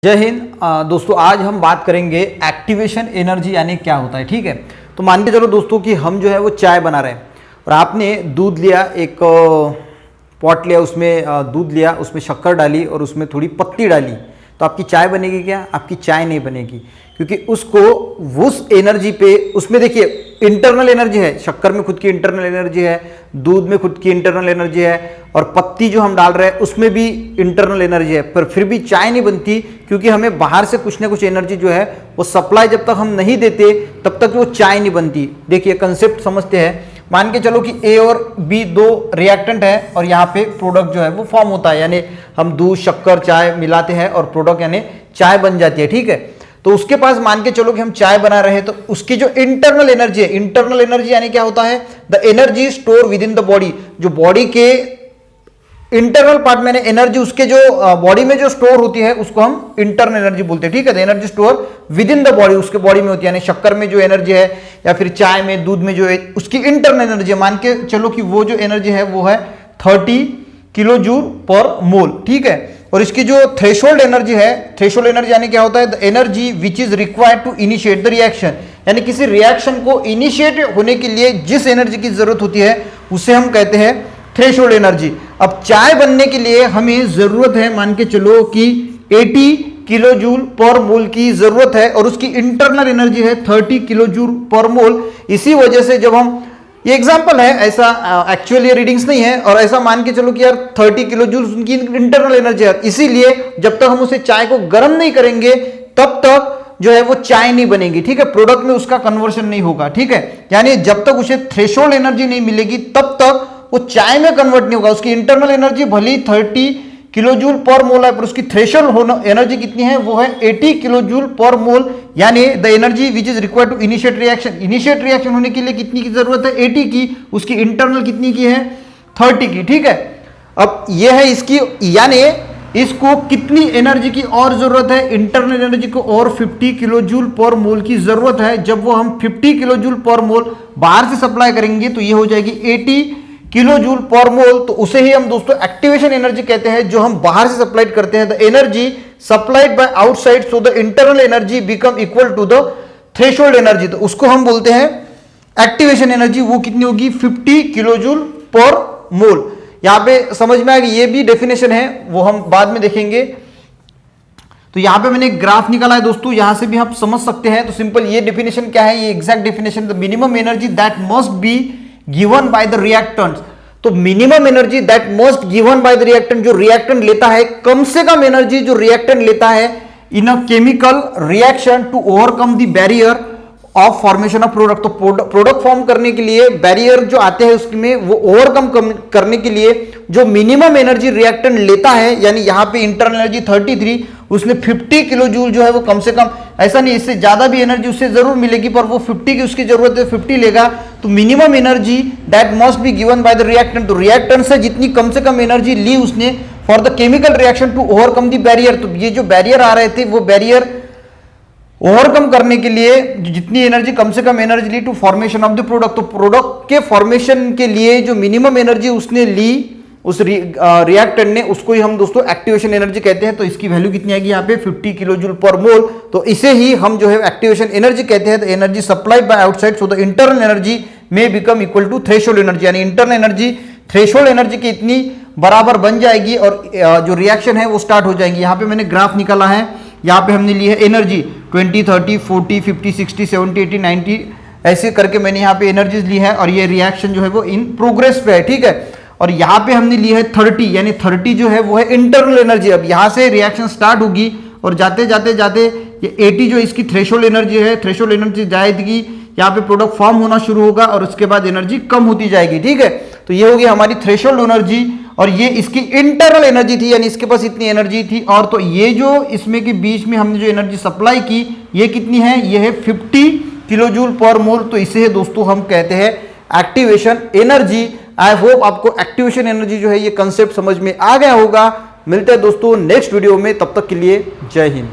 जय हिंद। दोस्तों आज हम बात करेंगे एक्टिवेशन एनर्जी यानी क्या होता है। ठीक है, तो मान के चलो दोस्तों कि हम जो है वो चाय बना रहे हैं और आपने दूध लिया, एक पॉट लिया, उसमें दूध लिया, उसमें शक्कर डाली और उसमें थोड़ी पत्ती डाली, तो आपकी चाय बनेगी क्या? आपकी चाय नहीं बनेगी, क्योंकि उसको उस एनर्जी पे, उसमें देखिए इंटरनल एनर्जी है, शक्कर में खुद की इंटरनल एनर्जी है, दूध में खुद की इंटरनल एनर्जी है और पत्ती जो हम डाल रहे हैं उसमें भी इंटरनल एनर्जी है, पर फिर भी चाय नहीं बनती, क्योंकि हमें बाहर से कुछ ना कुछ एनर्जी जो है वो सप्लाई जब तक हम नहीं देते तब तक वो चाय नहीं बनती। देखिए कंसेप्ट समझते हैं। मान के चलो कि ए और बी दो रिएक्टेंट है और यहाँ पे प्रोडक्ट जो है वो फॉर्म होता है, यानी हम दूध शक्कर चाय मिलाते हैं और प्रोडक्ट यानी चाय बन जाती है। ठीक है, तो उसके पास मान के चलो कि हम चाय बना रहे हैं, तो उसकी जो इंटरनल एनर्जी है, इंटरनल एनर्जी यानी क्या होता है? The energy store with in the body. जो बॉडी के इंटरनल पार्ट में एनर्जी, उसके जो बॉडी में जो स्टोर होती है उसको हम इंटरनल एनर्जी बोलते हैं। ठीक है, energy store with in the body, उसके बॉडी में होती है, यानी शक्कर में जो एनर्जी है या फिर चाय में, दूध में जो है, उसकी इंटरनल एनर्जी मान के चलो कि वो जो एनर्जी है वो है 30 किलो जूल पर मोल। ठीक है, और इसकी जो थ्रेशोल्ड एनर्जी है, थ्रेशोल्ड एनर्जी यानी क्या होता है? The energy which is required to initiate the reaction, यानी किसी रिएक्शन को इनिशिएट होने के लिए जिस एनर्जी की जरूरत होती है उसे हम कहते हैं थ्रेशोल्ड एनर्जी। अब चाय बनने के लिए हमें जरूरत है, मान के चलो कि 80 किलो जूल पर मोल की जरूरत है और उसकी इंटरनल एनर्जी है 30 किलो जूल पर मोल। इसी वजह से जब हम, ये एग्जांपल है, ऐसा एक्चुअली रीडिंग्स नहीं है, और ऐसा मान के चलो कि यार 30 किलो जूल उनकी इंटरनल एनर्जी है, इसीलिए जब तक हम उसे चाय को गर्म नहीं करेंगे तब तक जो है वो चाय नहीं बनेगी। ठीक है, प्रोडक्ट में उसका कन्वर्शन नहीं होगा। ठीक है, यानी जब तक उसे थ्रेशोल्ड एनर्जी नहीं मिलेगी तब तक वो चाय में कन्वर्ट नहीं होगा। उसकी इंटरनल एनर्जी भली 30 किलो जूल पर मोल है, पर उसकी थ्रेशोल्ड एनर्जी कितनी है? वो है 80 किलो जूल पर मोल, यानी the energy which is required to initiate reaction. Initiate reaction होने के लिए कितनी की जरूरत है? 80 की। उसकी इंटरनल कितनी की है? 30 की। ठीक है, अब ये है इसकी, यानी इसको कितनी एनर्जी की और जरूरत है? इंटरनल एनर्जी को और 50 किलो जूल पर मोल की जरूरत है। जब वो हम 50 किलो जूल पर मोल बाहर से सप्लाई करेंगे तो ये हो जाएगी 80 किलो जूल पर मोल, तो उसे ही हम दोस्तों एक्टिवेशन एनर्जी कहते हैं, जो हम बाहर से सप्लाई करते हैं। The energy supplied by outside, so the internal energy become equal to the threshold energy, तो उसको हम बोलते हैं एक्टिवेशन एनर्जी। वो कितनी होगी? 50 किलो जूल पर मोल। यहां पे समझ में आएगा, ये भी डेफिनेशन है, वो हम बाद में देखेंगे। तो यहां पे मैंने एक ग्राफ निकाला है दोस्तों, यहां से भी आप समझ सकते हैं। तो सिंपल ये डेफिनेशन क्या है? ये exact definition, the minimum energy that must be given by the reactants. तो minimum energy that must given by the reactant, जो रिएक्टेंट लेता है, कम से कम एनर्जी जो रिएक्टेंट लेता है in a chemical reaction to overcome the barrier of formation of product. तो प्रोडक्ट फॉर्म करने के लिए बैरियर जो आते हैं उसमें वो ओवरकम करने के लिए जो मिनिमम एनर्जी रिएक्टेंट लेता है, यानी यहां पे इंटरनल एनर्जी 33, उसने 50 किलो जूल जो है वो कम से कम, ऐसा नहीं इससे ज्यादा भी एनर्जी उससे जरूर मिलेगी, पर वो 50 की उसकी जरूरत है, 50 लेगा। तो minimum energy that must be given by the reactant, तो रिएक्टेंट से जितनी कम से कम एनर्जी ली उसने for the chemical reaction to overcome the barrier, तो ये जो बैरियर आ रहे थे वो बैरियर ओवरकम करने के लिए जितनी एनर्जी, कम से कम एनर्जी ली to formation of the product, तो प्रोडक्ट के फॉर्मेशन के लिए जो मिनिमम एनर्जी उसने ली उस रिएक्टेंट ने, उसको ही हम दोस्तों एक्टिवेशन एनर्जी कहते हैं। तो इसकी वैल्यू कितनी आएगी यहाँ पे? 50 किलो जूल पर मोल। तो इसे ही हम जो है एक्टिवेशन एनर्जी कहते हैं। Energy supplied by outside, so the internal energy में become equal to threshold energy, यानी इंटरनल एनर्जी थ्रेशोल्ड एनर्जी की इतनी बराबर बन जाएगी और जो रिएक्शन है वो स्टार्ट हो जाएगी। यहाँ पे मैंने ग्राफ निकाला है, यहाँ पे हमने ली है एनर्जी 20, 30, 40, 50, 60, 70, 80, 90, ऐसे करके मैंने यहाँ पे एनर्जीज ली है और ये रिएक्शन जो है वो इन प्रोग्रेस पे है। ठीक है, और यहाँ पे हमने ली है 30, यानी 30 जो है वो है इंटरनल एनर्जी। अब यहाँ से रिएक्शन स्टार्ट होगी और जाते जाते जाते ये 80 जो इसकी थ्रेशोल्ड एनर्जी है, थ्रेशोल्ड एनर्जी जाएगी, यहाँ पे प्रोडक्ट फॉर्म होना शुरू होगा और उसके बाद एनर्जी कम होती जाएगी। ठीक है, तो ये होगी हमारी थ्रेशोल्ड एनर्जी और ये इसकी इंटरनल एनर्जी थी, यानी इसके पास इतनी एनर्जी थी। और तो ये जो इसमें के बीच में हमने जो एनर्जी सप्लाई की, ये कितनी है? ये है 50 किलो जूल पर मोल। तो इसे दोस्तों हम कहते हैं एक्टिवेशन एनर्जी। आई होप आपको एक्टिवेशन एनर्जी जो है ये कंसेप्ट समझ में आ गया होगा। मिलते हैं दोस्तों नेक्स्ट वीडियो में, तब तक के लिए जय हिंद।